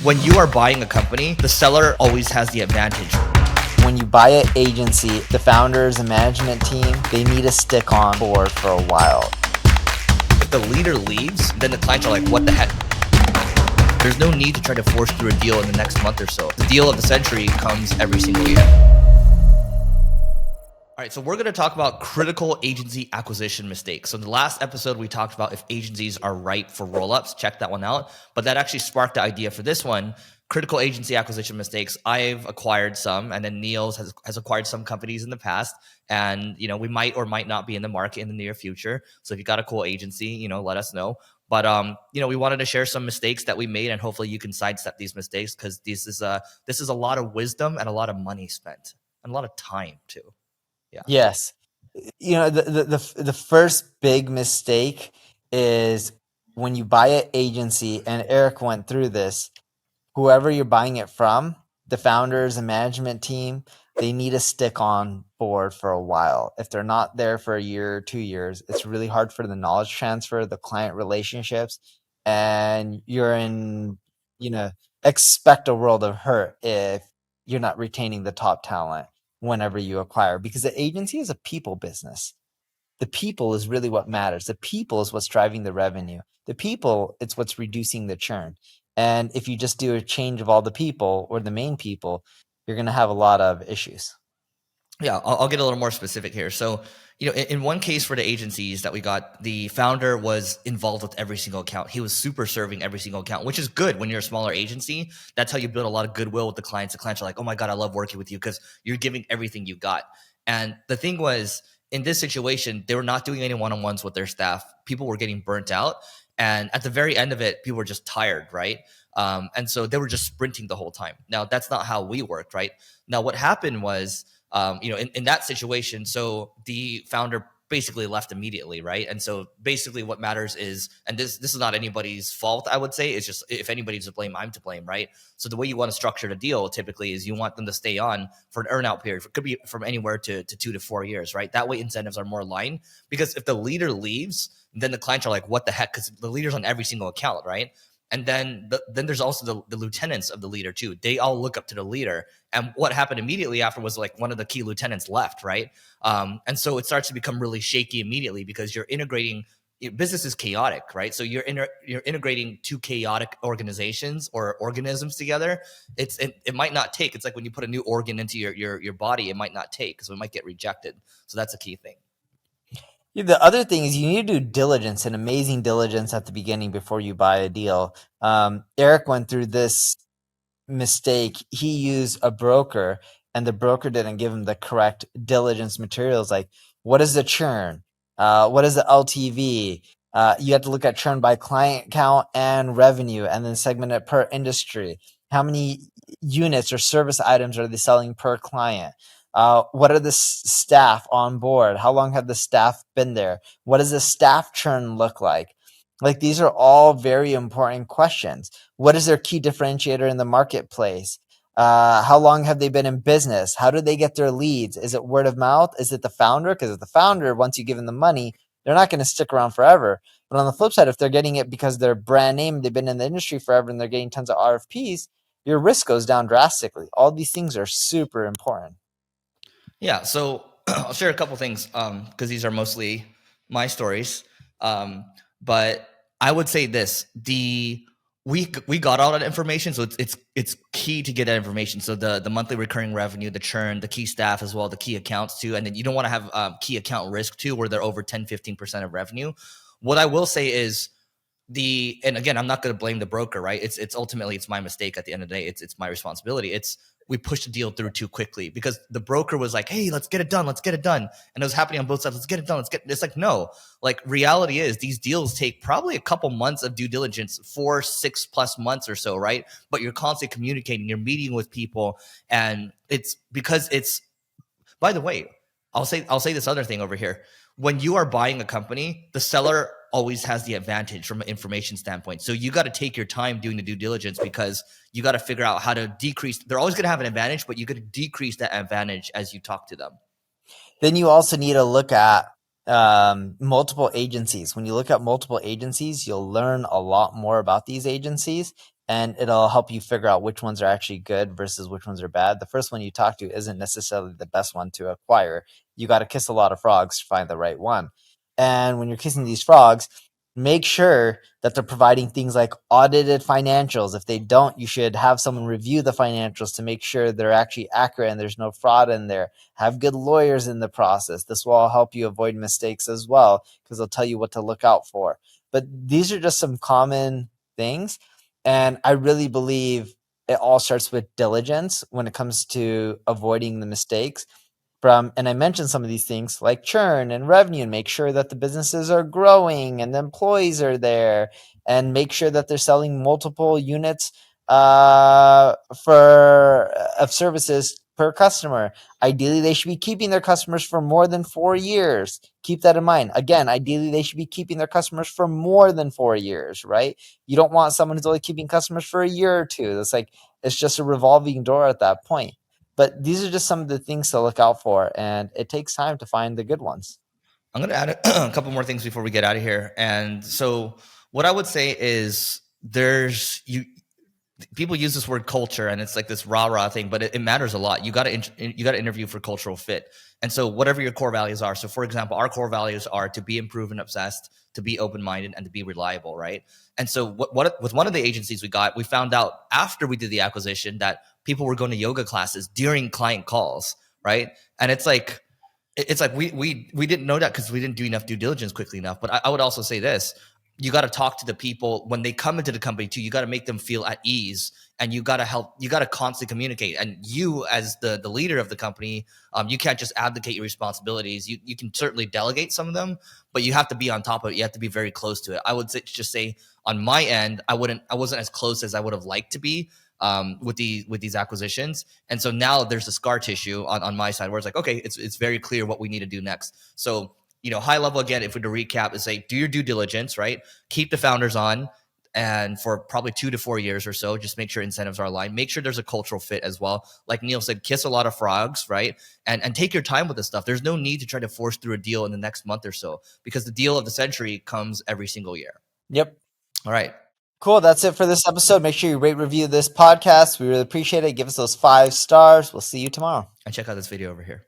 When you are buying a company, the seller always has the advantage. When you buy an agency, the founders and management team, they need to stick on board for a while. If the leader leaves, then the clients are like, what the heck? There's no need to try to force through a deal in the next month or so. The deal of the century comes every single year. All right, so we're going to talk about critical agency acquisition mistakes. So in the last episode, we talked about if agencies are ripe for roll-ups. Check that one out. But that actually sparked the idea for this one, critical agency acquisition mistakes. I've acquired some, and then Neil has acquired some companies in the past. And, we might or might not be in the market in the near future. So if you got a cool agency, let us know. But, we wanted to share some mistakes that we made, and hopefully you can sidestep these mistakes because this is a lot of wisdom and a lot of money spent and a lot of time too. Yeah. Yes. The first big mistake is when you buy an agency, and Eric went through this, whoever you're buying it from, the founders and management team, they need to stick on board for a while. If they're not there for a year or 2 years, it's really hard for the knowledge transfer, the client relationships, and expect a world of hurt if you're not retaining the top talent whenever you acquire, because the agency is a people business. The people is really what matters. The people is what's driving the revenue. The people, it's what's reducing the churn. And if you just do a change of all the people or the main people, you're going to have a lot of issues. Yeah, I'll get a little more specific here. So, in one case for the agencies that we got, the founder was involved with every single account. He was super serving every single account, which is good when you're a smaller agency. That's how you build a lot of goodwill with the clients. The clients are like, oh my God, I love working with you because you're giving everything you got. And the thing was, in this situation, they were not doing any one-on-ones with their staff. People were getting burnt out. And at the very end of it, people were just tired, right? And so they were just sprinting the whole time. Now, that's not how we worked, right? Now, what happened was, in that situation, so the founder basically left immediately, right? And so basically what matters is, and this is not anybody's fault, I would say, it's just if anybody's to blame, I'm to blame, right? So the way you want to structure the deal typically is you want them to stay on for an earn out period. It could be from anywhere to 2 to 4 years, right? That way incentives are more aligned, because if the leader leaves, then the clients are like, what the heck? Because the leader's on every single account, right? And then there's also the lieutenants of the leader too. They all look up to the leader. And what happened immediately after was like one of the key lieutenants left, right? And so it starts to become really shaky immediately because you're integrating. Business is chaotic, right? So you're integrating two chaotic organizations or organisms together. It might not take. It's like when you put a new organ into your body, it might not take, so it might get rejected. So that's a key thing. The other thing is you need to do diligence, and amazing diligence at the beginning before you buy a deal. Eric went through this mistake. He used a broker, and the broker didn't give him the correct diligence materials. Like, what is the churn? What is the LTV? You have to look at churn by client count and revenue, and then segment it per industry. How many units or service items are they selling per client? What are the staff on board? How long have the staff been there? What does the staff churn look like? Like, these are all very important questions. What is their key differentiator in the marketplace? How long have they been in business? How do they get their leads? Is it word of mouth? Is it the founder? Because if the founder, once you give them the money, they're not going to stick around forever. But on the flip side, if they're getting it because they're brand name, they've been in the industry forever, and they're getting tons of RFPs, your risk goes down drastically. All these things are super important. Yeah, so I'll share a couple things because these are mostly my stories. But I would say this: we got all that information, so it's key to get that information. So the monthly recurring revenue, the churn, the key staff as well, the key accounts too, and then you don't want to have key account risk too, where they're over 10-15% of revenue. What I will say is and again, I'm not going to blame the broker, right? It's ultimately it's my mistake at the end of the day. It's my responsibility. We pushed the deal through too quickly because the broker was like, hey, let's get it done. And it was happening on both sides. Let's get it done. It's like, no, like reality is these deals take probably a couple months of due diligence, 4-6+ months or so, right? But you're constantly communicating, you're meeting with people. And it's because by the way, I'll say this other thing over here. When you are buying a company, the seller always has the advantage from an information standpoint. So you got to take your time doing the due diligence because you got to figure out how to decrease. They're always going to have an advantage, but you got to decrease that advantage as you talk to them. Then you also need to look at multiple agencies. When you look at multiple agencies, you'll learn a lot more about these agencies, and it'll help you figure out which ones are actually good versus which ones are bad. The first one you talk to isn't necessarily the best one to acquire. You got to kiss a lot of frogs to find the right one. And when you're kissing these frogs, make sure that they're providing things like audited financials. If they don't, you should have someone review the financials to make sure they're actually accurate and there's no fraud in there. Have good lawyers in the process. This will all help you avoid mistakes as well, because they'll tell you what to look out for. But these are just some common things. And I really believe it all starts with diligence when it comes to avoiding the mistakes. And I mentioned some of these things like churn and revenue, and make sure that the businesses are growing and the employees are there, and make sure that they're selling multiple units for of services per customer. Ideally, they should be keeping their customers for more than 4 years. Keep that in mind. Again, ideally, they should be keeping their customers for more than 4 years, right? You don't want someone who's only keeping customers for a year or two. It's just a revolving door at that point. But these are just some of the things to look out for, and it takes time to find the good ones. I'm going to add a couple more things before we get out of here. And so what I would say is people use this word culture and it's like this rah thing, but it matters a lot. You got to interview for cultural fit. And so whatever your core values are. So for example, our core values are to be improved and obsessed, to be open-minded, and to be reliable, right? And so what with one of the agencies we found out after we did the acquisition that people were going to yoga classes during client calls, right? And it's like we didn't know that because we didn't do enough due diligence quickly enough. But I would also say this: you got to talk to the people when they come into the company too. You got to make them feel at ease, and you got to help. You got to constantly communicate. And you, as the leader of the company, you can't just abdicate your responsibilities. You can certainly delegate some of them, but you have to be on top of it. You have to be very close to it. I would just say on my end, I wasn't as close as I would have liked to be with these acquisitions. And so now there's a scar tissue on my side where it's like, okay, it's very clear what we need to do next. So, high level again, if we're to recap, is say, do your due diligence, right? Keep the founders on, and for probably 2 to 4 years or so, just make sure incentives are aligned. Make sure there's a cultural fit as well. Like Neil said, kiss a lot of frogs, right? And take your time with this stuff. There's no need to try to force through a deal in the next month or so, because the deal of the century comes every single year. Yep. All right. Cool. That's it for this episode. Make sure you rate, review this podcast. We really appreciate it. Give us those 5 stars. We'll see you tomorrow. And check out this video over here.